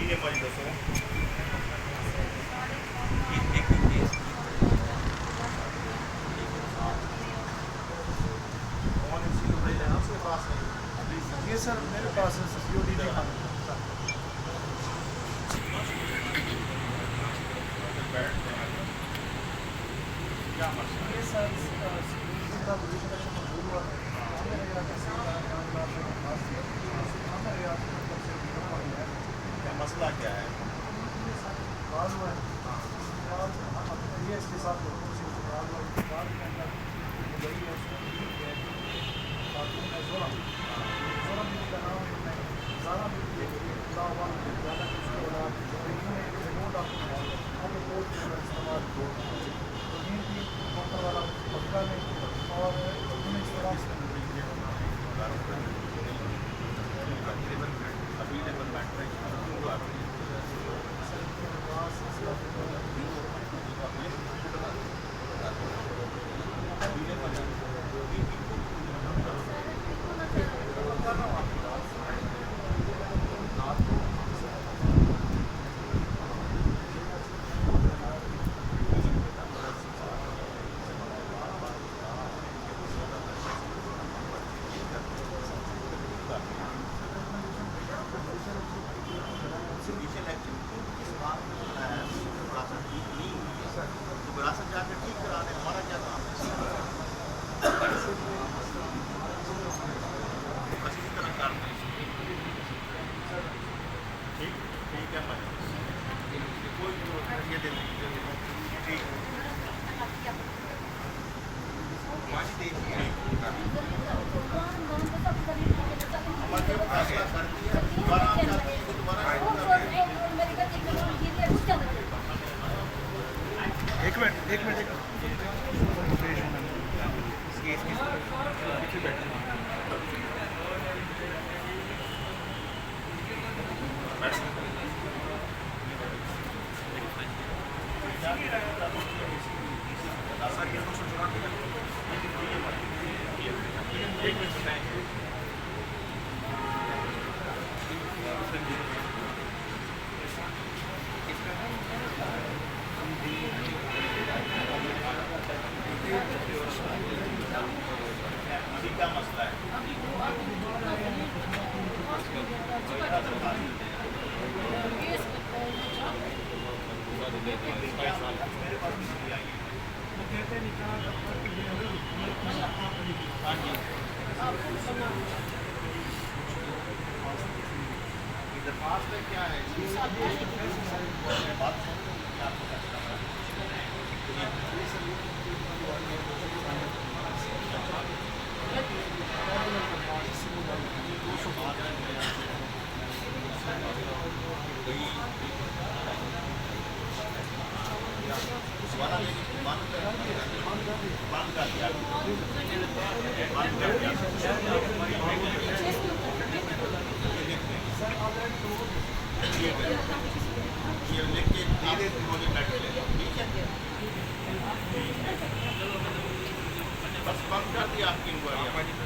ठीक है भाई दसो ये सर मेरे पास है सीओडी दिखाना क्या मसला ये सर का रजिस्ट्रेशन मंजूर हुआ है हमें या किसी का हमें या क्या मसला क्या है बाल हुआ है ये इसके साथ लोगों से बाल हुआ है बाल के अंदर गई है उसमें खातून है जोरा मिल का नाम है ज़ारा मिल के ज़्यादा उसके बाद रिमोट आपको हमें कोर्ट का इस्तेमाल तो ये भी डॉक्टर वाला पक्का में और उन्हें इस तरह से विरासत जाकर ठीक करा दें हमारा क्या काम है बस इसी तरह काम है ठीक ठीक है भाई कोई ये दे देंगे ठीक हमारे फैसला कर दिया दोबारा आप चाहते हैं कि दोबारा एक मिनट क्या मसला है दरख्वास्त में क्या है बात बंद कर दिया ये लिख के धीरे मुझे बैठ ले ठीक है बस बंद कर दिया आपकी इंक्वायरी